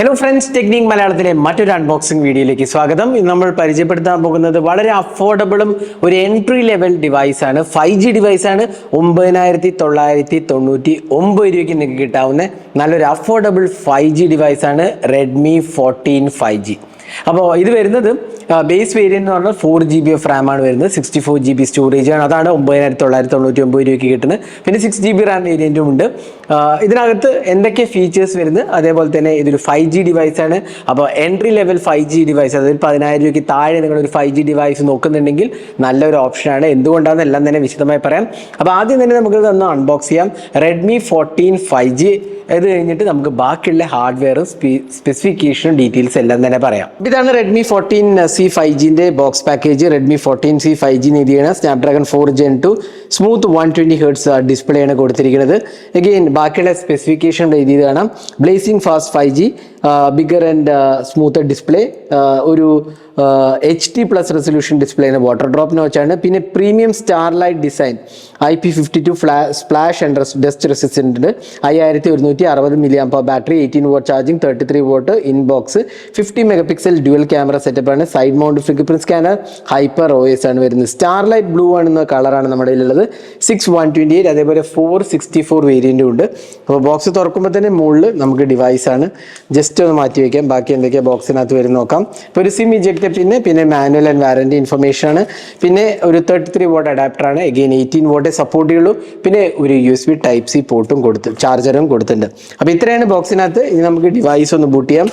Hello friends, technique മലയാളത്തിലെ മറ്റൊരു unboxing വീഡിയോയിലേക്ക് സ്വാഗതം. ഇന്ന് നമ്മൾ പരിചയപ്പെടുത്താൻ പോകുന്നത് വളരെ അഫോർഡബിളും ഒരു എൻട്രി ലെവൽ ഡിവൈസാണ്. 5G ഡിവൈസാണ്. 9999 രൂപയ്ക്ക് നിങ്ങൾക്ക് കിട്ടാവുന്ന നല്ലൊരു അഫോർഡബിൾ 5G ഡിവൈസാണ് റെഡ്മി 14 5G. അപ്പോൾ ഇത് വരുന്നത് ബേസ് വേരിയന്റ് എന്ന് പറഞ്ഞാൽ 4GB ഓഫ് റാം ആണ് വരുന്നത്. 64GB സ്റ്റോറേജ് ആണ്. അതാണ് 9999 രൂപയ്ക്ക് കിട്ടുന്നത്. പിന്നെ 6GB റാം വേരിയന്റും ഉണ്ട്. ഇതിനകത്ത് എന്തൊക്കെ ഫീച്ചേഴ്സ് വരുന്നത്, അതേപോലെ തന്നെ ഇതൊരു 5G ഡിവൈസ് ആണ്. അപ്പോൾ എൻട്രി ലെവൽ 5G ഡിവൈസ്, അതായത് 10,000 രൂപയ്ക്ക് താഴെ നിങ്ങളൊരു 5G ഡിവൈസ് നോക്കുന്നുണ്ടെങ്കിൽ നല്ലൊരു ഓപ്ഷനാണ്. എന്തുകൊണ്ടാണെന്ന് എല്ലാം തന്നെ വിശദമായി പറയാം. അപ്പോൾ ആദ്യം തന്നെ നമുക്ക് ഇതൊന്ന് അൺബോക്സ് ചെയ്യാം. Redmi 14 5G. ഇത് കഴിഞ്ഞിട്ട് നമുക്ക് ബാക്കിയുള്ള ഹാർഡ്വെയറും സ്പെസിഫിക്കേഷനും ഡീറ്റെയിൽസ് എല്ലാം തന്നെ പറയാം. ഇതാണ് റെഡ്മി 14C 5Gന്റെ box package. Redmi 14C 5G രീതിയാണ്. Snapdragon 4 Gen 2 smooth 120 Hz display ആണ് കൊടുത്തിരിക്കുന്നത്. അഗെയിൻ ബാക്കിയുള്ള സ്പെസിഫിക്കേഷൻ രീതി കാണാം. Blazing fast 5G, bigger and smoother display, ഒരു HD+ റെസൊല്യൂഷൻ ഡിസ്പ്ലേ ആണ്, വാട്ടർ ഡ്രോപ്പ് നോച്ചാണ്. പിന്നെ premium starlight design, IP52 splash and dust resistant, 5160 mAh battery, 18W charging, 33W in box, 50 MP dual camera setup ആണ്. Side mount fingerprint scanner, hyper OS ആണ് വരുന്നത്. Starlight blue ആണെന്ന കളറാണ് നമ്മുടെ കയ്യിലുള്ളത്. 6128, അതേപോലെ 464 വേരിയന്റും ഉണ്ട്. അപ്പോൾ ബോക്സ് തുറക്കുമ്പോൾ തന്നെ മുകളിൽ നമുക്ക് ഡിവൈസ് ആണ്. ജസ്റ്റ് ഒന്ന് മാറ്റി വയ്ക്കാം. ബാക്കി എന്തൊക്കെയാണ് ബോക്സിനകത്ത് വരും നോക്കാം. ഇപ്പോൾ ഒരു സിം ഇജക്റ്റ് പിന്നെ മാനുവൽ ആൻഡ് വാറന്റി ഇൻഫർമേഷൻ ആണ്. പിന്നെ ഒരു 33W അഡാപ്റ്റർ ആണ്. അഗെയിൻ 18W സപ്പോർട്ട് ചെയ്യുള്ളൂ. പിന്നെ ഒരു USB Type-C പോർട്ടും ചാർജറും കൊടുത്തിട്ടുണ്ട്. അപ്പോൾ ഇത്രയാണ് ബോക്സിനകത്ത്. ഇനി നമുക്ക് ഡിവൈസ് ഒന്ന് ബൂട്ട് ചെയ്യാം.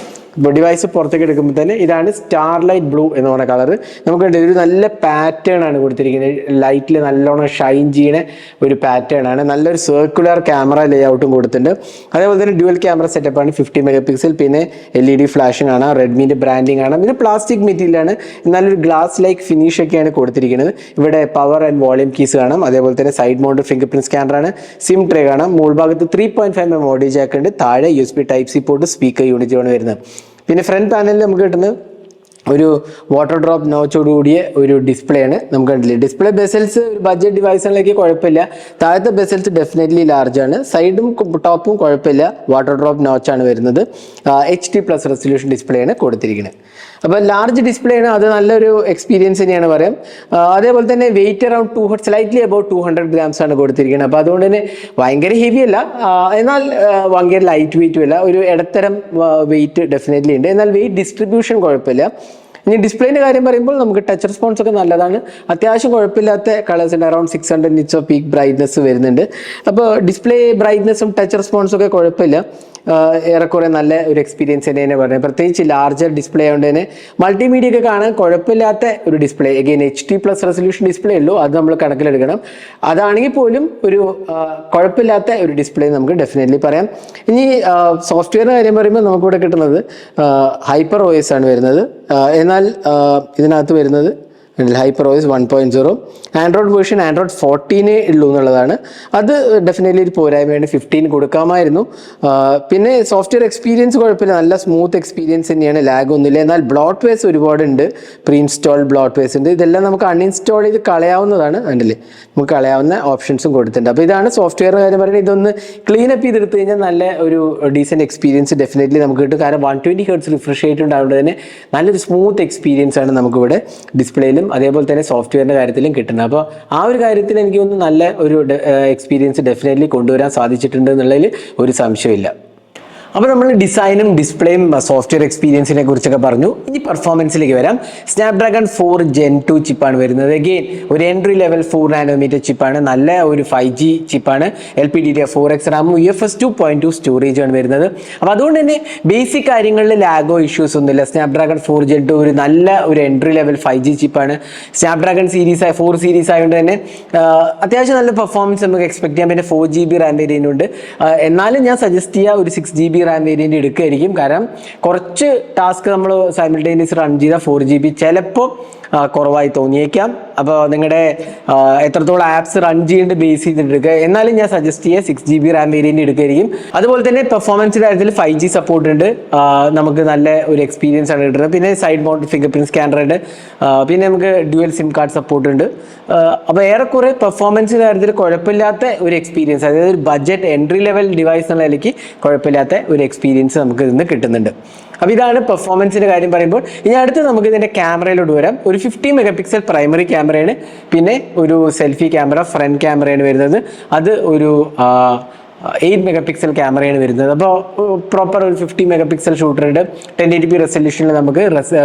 ഡിവൈസ് പുറത്തേക്ക് എടുക്കുമ്പോൾ തന്നെ ഇതാണ് സ്റ്റാർലൈറ്റ് ബ്ലൂ എന്ന് പറഞ്ഞ കളർ. നമുക്ക് ഒരു നല്ല പാറ്റേൺ ആണ് കൊടുത്തിരിക്കുന്നത്. ലൈറ്റിൽ നല്ലോണം ഷൈൻ ചെയ്യുന്ന ഒരു പാറ്റേൺ ആണ്. നല്ലൊരു സർക്കുലർ ക്യാമറ ലേഔട്ടും കൊടുത്തിട്ടുണ്ട്. അതേപോലെ തന്നെ ഡ്യുവൽ ക്യാമറ സെറ്റപ്പ് ആണ്, 50 MP. പിന്നെ LED ഫ്ലാഷിംഗ് ആണ്, റെഡ്മിന്റെ ബ്രാൻഡിങ് ആണ്. പിന്നെ പ്ലാസ്റ്റിക് മെറ്റീരിയൽ ആണ്, നല്ലൊരു ഗ്ലാസ് ലൈക്ക് ഫിനിഷ് ഒക്കെയാണ് കൊടുത്തിരിക്കുന്നത്. ഇവിടെ പവർ ആൻഡ് വോളിയം കീസ് കാണാം. അതേപോലെ തന്നെ side mount fingerprint scanner ആണ്. സിം ട്രേ കാണാം. മുകൾ ഭാഗത്ത് 3.5mm ഓഡിയോ ജാക്ക് ഉണ്ട്. താഴെ USB Type-C port, speaker unit ആണ് വരുന്നത്. പിന്നെ ഫ്രണ്ട് പാനലിൽ നമുക്ക് കിട്ടുന്നത് ഒരു വാട്ടർ ഡ്രോപ്പ് നോച്ചോടുകൂടിയ ഒരു ഡിസ്പ്ലേ ആണ്. നമുക്ക് കണ്ടില്ലേ, ഡിസ്പ്ലേ ബെസൽസ് ഒരു ബഡ്ജറ്റ് ഡിവൈസുകളിലേക്ക് കുഴപ്പമില്ല. താഴത്തെ ബെസൽസ് ഡെഫിനറ്റ്ലി ലാർജ് ആണ്. സൈഡും ടോപ്പും കുഴപ്പമില്ല. വാട്ടർ ഡ്രോപ്പ് നോച്ചാണ് വരുന്നത്. HD+ റെസൊല്യൂഷൻ ഡിസ്പ്ലേ ആണ് കൊടുത്തിരിക്കുന്നത്. അപ്പോൾ ലാർജ് ഡിസ്പ്ലേ ആണ്, അത് നല്ലൊരു എക്സ്പീരിയൻസ് തന്നെയാണ് പറയാം. അതേപോലെ തന്നെ weight around slightly about 200 grams ആണ് കൊടുത്തിരിക്കുന്നത്. അപ്പോൾ അതുകൊണ്ട് തന്നെ ഭയങ്കര ഹെവി അല്ല, എന്നാൽ ഭയങ്കര ലൈറ്റ് വെയിറ്റും അല്ല. ഒരു ഇടത്തരം വെയിറ്റ് ഡെഫിനറ്റ്ലി ഉണ്ട്. എന്നാൽ വെയിറ്റ് ഡിസ്ട്രിബ്യൂഷൻ കുഴപ്പമില്ല. ഇനി ഡിസ്പ്ലേന്റെ കാര്യം പറയുമ്പോൾ നമുക്ക് ടച്ച് റെസ്പോൺസ് ഒക്കെ നല്ലതാണ്. അത്യാവശ്യം കുഴപ്പമില്ലാത്ത കളേഴ്സ് ഉണ്ട്. Around 600 nits of peak brightness വരുന്നുണ്ട്. അപ്പോൾ ഡിസ്പ്ലേ ബ്രൈറ്റ്നസും ടച്ച് റെസ്പോൺസും ഒക്കെ കുഴപ്പമില്ല. ഏറെക്കുറെ നല്ല ഒരു എക്സ്പീരിയൻസ് തന്നെ പറയുന്നത്. പ്രത്യേകിച്ച് ലാർജർ ഡിസ്പ്ലേ ആയതുകൊണ്ട് തന്നെ മൾട്ടിമീഡിയ ഒക്കെ കാണാൻ കുഴപ്പമില്ലാത്ത ഒരു display. Again HD+ resolution display ഉള്ളൂ, അത് നമ്മൾ കണക്കിലെടുക്കണം. അതാണെങ്കിൽ പോലും ഒരു കുഴപ്പമില്ലാത്ത ഒരു ഡിസ്പ്ലേ നമുക്ക് ഡെഫിനറ്റ്ലി പറയാം. ഇനി സോഫ്റ്റ്വെയറിന്റെ കാര്യം പറയുമ്പോൾ നമുക്കിവിടെ കിട്ടുന്നത് ഹൈപ്പർ OS ആണ് വരുന്നത്. എന്നാൽ ഇതിനകത്ത് വരുന്നത് hyper OS 1.0. Android version Android 14 ഉള്ളൂ എന്നുള്ളതാണ്. അത് ഡെഫിനറ്റ്ലി ഒരു പോരായ്മയാണ്. 15 കൊടുക്കാമായിരുന്നു. പിന്നെ സോഫ്റ്റ്വെയർ എക്സ്പീരിയൻസ് കുഴപ്പമില്ല, നല്ല സ്മൂത്ത് എക്സ്പീരിയൻസ് തന്നെയാണ്. ലാഗ് ഒന്നുമില്ല. എന്നാൽ ബ്ലോട്ട്വെയർസ് ഒരുപാടുണ്ട്. പ്രീ ഇൻസ്റ്റാൾഡ് ബ്ലോട്ട്വെയർസ് ഉണ്ട്. ഇതെല്ലാം നമുക്ക് അൺഇൻസ്റ്റാൾ ചെയ്ത് കളയാവുന്നതാണ്. കണ്ടില്ലേ, നമുക്ക് കളയാവുന്ന ഓപ്ഷൻസും കൊടുത്തിട്ടുണ്ട്. അപ്പോൾ ഇതാണ് സോഫ്റ്റ്വെയർ കാര്യം പറയുന്നത്. ഇതൊന്ന് ക്ലീൻ അപ്പ് ചെയ്തെടുത്ത് കഴിഞ്ഞാൽ നല്ല ഒരു ഡീസൻറ്റ് എക്സ്പീരിയൻസ് ഡെഫിനറ്റ്ലി നമുക്ക് കിട്ടും. കാരണം 120 Hz റിഫ്രഷ് റേറ്റ് ഉണ്ടായതുകൊണ്ട് തന്നെ നല്ലൊരു സ്മൂത്ത് എക്സ്പീരിയൻസ് ആണ് നമുക്കിവിടെ ഡിസ്പ്ലേയിലും അതേപോലെ തന്നെ സോഫ്റ്റ്വെയറിന്റെ കാര്യത്തിലും കിട്ടുന്നത്. അപ്പോൾ ആ ഒരു കാര്യത്തിൽ എനിക്ക് തോന്നുന്നു നല്ല ഒരു എക്സ്പീരിയൻസ് ഡെഫിനറ്റ്ലി കൊണ്ടുവരാൻ സാധിച്ചിട്ടുണ്ട് എന്നുള്ളതിൽ ഒരു സംശയമില്ല. അപ്പോൾ നമ്മൾ ഡിസൈനും ഡിസ്പ്ലേയും സോഫ്റ്റ്വെയർ എക്സ്പീരിയൻസിനെ കുറിച്ചൊക്കെ പറഞ്ഞു. ഇനി പെർഫോമൻസിലേക്ക് വരാം. സ്നാപ്ഡ്രാഗൺ 4 Gen 2 ചിപ്പാണ് വരുന്നത്. അഗെയിൻ ഒരു എൻട്രി ലെവൽ 4nm ചിപ്പാണ്. നല്ല ഒരു 5G ചിപ്പാണ്. LPDDR4X റാമും UFS 2.2 സ്റ്റോറേജ് ആണ് വരുന്നത്. അപ്പോൾ അതുകൊണ്ട് തന്നെ ബേസിക് കാര്യങ്ങളിൽ ലാഗോ ഇഷ്യൂസ് ഒന്നുമില്ല. സ്നാപ്ഡ്രാഗൺ 4 Gen 2 ഒരു നല്ല ഒരു എൻട്രി ലെവൽ 5G ചിപ്പാണ്. സ്നാപ്ഡ്രാഗൺ 4 സീരീസ് ആയതുകൊണ്ട് തന്നെ അത്യാവശ്യം നല്ല പെർഫോമൻസ് നമുക്ക് എക്സ്പെക്ട് ചെയ്യാം. പിന്നെ 4GB റാം വേരിയന്റ് ഉണ്ട്. എന്നാലും ഞാൻ സജസ്റ്റ് ചെയ്യുക ഒരു 6GB റാം വേരിയന്റ് എടുക്കുകയായിരിക്കും. കാരണം കുറച്ച് ടാസ്ക് നമ്മൾ സൈമിൾട്ടേനിയസ് റൺ ചെയ്താൽ 4GB ചിലപ്പോൾ കുറവായി തോന്നിയേക്കാം. അപ്പോൾ നിങ്ങളുടെ എത്രത്തോളം ആപ്സ് റൺ ചെയ്യേണ്ട ബേസ് ചെയ്തിട്ട് എടുക്കുക. എന്നാലും ഞാൻ സജസ്റ്റ് ചെയ്യുക 6GB റാം വേരിയന്റ് എടുക്കുകയായിരിക്കും. അതുപോലെ തന്നെ പെർഫോമൻസിന്റെ കാര്യത്തിൽ 5G സപ്പോർട്ട് ഉണ്ട്. നമുക്ക് നല്ല ഒരു എക്സ്പീരിയൻസ് ആണ് കിട്ടുന്നത്. പിന്നെ side mount fingerprint scanner ഉണ്ട്. പിന്നെ നമുക്ക് ഡ്യുവൽ സിം കാർഡ് സപ്പോർട്ട് ഉണ്ട്. അപ്പോൾ ഏറെക്കുറെ പെർഫോമൻസിന്റെ കാര്യത്തിൽ കുഴപ്പമില്ലാത്ത ഒരു എക്സ്പീരിയൻസ്, അതായത് ഒരു ബഡ്ജറ്റ് എൻട്രി ലെവൽ ഡിവൈസ് എന്നുള്ള നിലയ്ക്ക് കുഴപ്പമില്ലാത്ത ഒരു എക്സ്പീരിയൻസ് നമുക്ക് ഇതിന് കിട്ടുന്നുണ്ട്. അപ്പോൾ ഇതാണ് പെർഫോമൻസിന്റെ കാര്യം പറയുമ്പോൾ. ഇനി അടുത്ത് നമുക്ക് ഇതിന്റെ ക്യാമറയിലോട്ട് വരാം. ഒരു 50 മെഗാ പിക്സൽ പ്രൈമറി ക്യാമറയാണ്, പിന്നെ ഒരു സെൽഫി ക്യാമറ ഫ്രണ്ട് ക്യാമറയാണ് വരുന്നത്. അത് ഒരു 8 മെഗാ പിക്സൽ ക്യാമറയാണ് വരുന്നത്. അപ്പോൾ പ്രോപ്പർ ഒരു 50 മെഗാ പിക്സൽ ഷൂട്ടർ ഉണ്ട്. 1080p റെസൊല്യൂഷനിൽ നമുക്ക്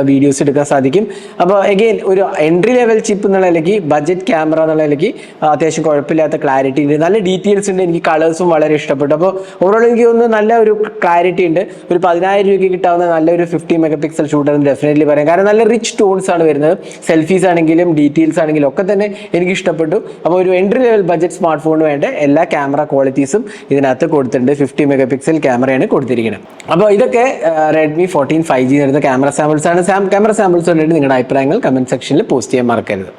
വീഡിയോസ് എടുക്കാൻ സാധിക്കും. അപ്പോൾ അഗെയിൻ ഒരു എൻട്രി ലെവൽ ചിപ്പ് എന്നുള്ള നിലയ്ക്ക്, ബഡ്ജറ്റ് ക്യാമറ എന്നുള്ള നിലയ്ക്ക് അത്യാവശ്യം കുഴപ്പമില്ലാത്ത ക്ലാരിറ്റി ഉണ്ട്, നല്ല ഡീറ്റെയിൽസ് ഉണ്ട്. എനിക്ക് കളേഴ്സും വളരെ ഇഷ്ടപ്പെട്ടു. അപ്പോൾ ഓവറോൾ എനിക്ക് തോന്നുന്നു നല്ല ഒരു ക്ലാരിറ്റി ഉണ്ട്. ഒരു 10,000 രൂപയ്ക്ക് കിട്ടാവുന്ന നല്ലൊരു 50 മെഗാ പിക്സൽ ഷൂട്ടർ എന്ന് ഡെഫിനറ്റ്ലി പറയാം. കാരണം നല്ല റിച്ച് ടൂൺസ് ആണ് വരുന്നത്. സെൽഫീസ് ആണെങ്കിലും ഡീറ്റെയിൽസ് ആണെങ്കിലും ഒക്കെ തന്നെ എനിക്ക് ഇഷ്ടപ്പെട്ടു. അപ്പോൾ ഒരു എൻട്രി ലെവൽ ബഡ്ജറ്റ് സ്മാർട്ട് ഫോണിന് വേണ്ട എല്ലാ ക്യാമറ ക്വാളിറ്റീസും ഇതിനകത്ത് കൊടുത്തിട്ടുണ്ട്. 50 മെഗാ പിക്സൽ ക്യാമറയാണ് കൊടുത്തിരിക്കുന്നത്. അപ്പോൾ ഇതൊക്കെ റെഡ്മി 14 5G വരുന്ന ക്യാമറ സാമ്പിൾസ് ആണ്. ക്യാമറ സാമ്പിൾസ് കണ്ടിട്ട് നിങ്ങളുടെ അഭിപ്രായങ്ങൾ കമന്റ് സെക്ഷനിൽ പോസ്റ്റ് ചെയ്യാൻ മറക്കരുത്.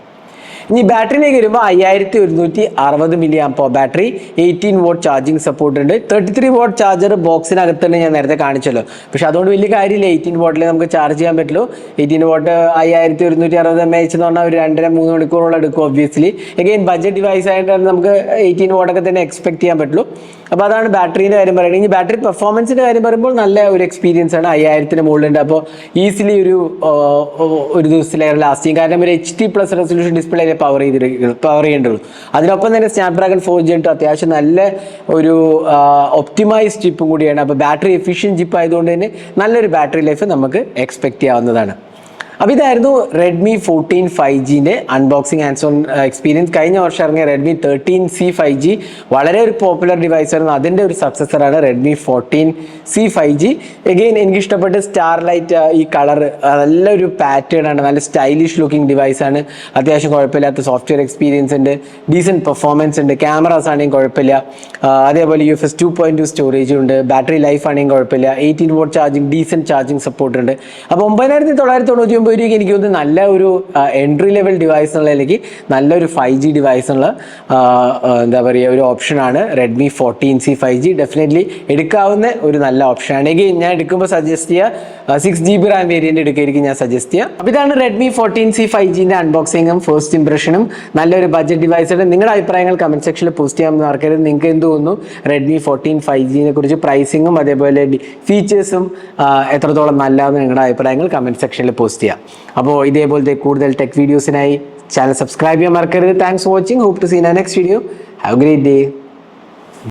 ഇനി ബാറ്ററിയിലേക്ക് വരുമ്പോൾ 5160 mAh battery, 18 what charging support ഉണ്ട്. 33 വാട്ട് ചാർജർ ബോക്സിനകത്ത് തന്നെ ഞാൻ നേരത്തെ കാണിച്ചല്ലോ. പക്ഷെ അതുകൊണ്ട് വലിയ കാര്യമില്ല, 18 വാട്ടിൽ നമുക്ക് ചാർജ് ചെയ്യാൻ പറ്റുള്ളൂ. 18 വാട്ട് 5160 mAh എന്ന് പറഞ്ഞാൽ ഒരു 2.5-3 മണിക്കൂറോളം എടുക്കും ഒബ്വിയസ്ലി. എഗെയിൻ ബഡ്ജറ്റ് ഡിവൈസ് ആയിട്ട് നമുക്ക് 18 വാട്ടൊക്കെ തന്നെ എക്സ്പെക്ട് ചെയ്യാൻ പറ്റുള്ളൂ. അപ്പോൾ അതാണ് ബാറ്ററീൻ്റെ കാര്യം പറയുന്നത്. ഇനി ബാറ്ററി പെർഫോമൻസിൻ്റെ കാര്യം പറയുമ്പോൾ നല്ല ഒരു എക്സ്പീരിയൻസ് ആണ്. 5000-ന് മുകളിലുണ്ട്. അപ്പോൾ ഈസിലി ഒരു ദിവസത്തിലേറെ ലാസ്റ്റ് ചെയ്യും. കാരണം ഒരു HD+ റെസൊല്യൂഷൻ ഡിസ്പ്ലേ പവർ ചെയ്യേണ്ടുള്ളൂ. അതിനൊപ്പം തന്നെ സ്നാപ്ഡ്രാഗൺ 4G അത്യാവശ്യം നല്ല ഒരു ഒപ്റ്റിമൈസ് ചിപ്പും കൂടിയാണ്. അപ്പോൾ ബാറ്ററി എഫിഷ്യൻറ്റ് ചിപ്പ് ആയതുകൊണ്ട് തന്നെ നല്ലൊരു ബാറ്ററി ലൈഫ് നമുക്ക് എക്സ്പെക്ട് ചെയ്യാവുന്നതാണ്. അപ്പോൾ ഇതായിരുന്നു റെഡ്മി 14 5Gൻ്റെ അൺബോക്സിങ് ആൻഡ് ഓൺ എക്സ്പീരിയൻസ്. കഴിഞ്ഞ വർഷം ഇറങ്ങിയ റെഡ്മി 13C 5G വളരെ ഒരു പോപ്പുലർ ഡിവൈസ് ആയിരുന്നു. അതിൻ്റെ ഒരു സക്സസറാണ് റെഡ്മി 14C 5G. എഗെയിൻ എനിക്ക് ഇഷ്ടപ്പെട്ട സ്റ്റാർലൈറ്റ് ഈ കളർ നല്ലൊരു പാറ്റേൺ ആണ്, നല്ല സ്റ്റൈലിഷ് ലുക്കിംഗ് ഡിവൈസ് ആണ്. അത്യാവശ്യം കുഴപ്പമില്ലാത്ത സോഫ്റ്റ്വെയർ എക്സ്പീരിയൻസ് ഉണ്ട്, ഡീസൻറ്റ് പെർഫോമൻസ് ഉണ്ട്, ക്യാമറാസ് ആണെങ്കിൽ കുഴപ്പമില്ല. അതേപോലെ UFS 2.2 സ്റ്റോറേജ് ഉണ്ട്, ബാറ്ററി ലൈഫ് ആണെങ്കിൽ കുഴപ്പമില്ല, 18 what charging, decent charging support ഉണ്ട്. അപ്പോൾ 9999 രൂപയ്ക്ക് എനിക്ക് തോന്നുന്നു നല്ല ഒരു എൻട്രി ലെവൽ ഡിവൈസ് എന്നുള്ളതിലേക്ക് നല്ലൊരു 5G ഡിവൈസ് എന്നുള്ള എന്താ പറയുക ഒരു ഓപ്ഷനാണ് റെഡ്മി 14C 5G. ഡെഫിനറ്റ്ലി എടുക്കാവുന്ന ഒരു നല്ല ഓപ്ഷനാണ്. എങ്കിൽ ഞാൻ എടുക്കുമ്പോൾ സജസ്റ്റ് ചെയ്യുക 6GB റാം വേരിയന്റ് എടുക്കുകയായിരിക്കും ഞാൻ സജസ്റ്റ് ചെയ്യുക. അപ്പോൾ ഇതാണ് റെഡ്മി 14C 5Gൻ്റെ അൺബോക്സിങ്ങും ഫസ്റ്റ് ഇംപ്രഷനും. നല്ലൊരു ബഡ്ജറ്റ് ഡിവൈസാണ്. നിങ്ങളുടെ അഭിപ്രായങ്ങൾ കമന്റ് സെക്ഷനിൽ പോസ്റ്റ് ചെയ്യാൻ മറക്കരുത്. നിങ്ങൾക്ക് എന്ത് തോന്നുന്നു റെഡ്മി 14 5Gനെ കുറിച്ച്, പ്രൈസിങ്ങും അതേപോലെ ഫീച്ചേഴ്സും എത്രത്തോളം നല്ലതെന്ന് നിങ്ങളുടെ അഭിപ്രായങ്ങൾ കമന്റ് സെക്ഷനിൽ പോസ്റ്റ് ചെയ്യാം. അപ്പോൾ ഇതേപോലത്തെ കൂടുതൽ ടെക് വീഡിയോസിനായി ചാനൽ സബ്സ്ക്രൈബ് ചെയ്യാൻ മറക്കരുത്. Thanks for watching. Hope to see in next video. Have a great day.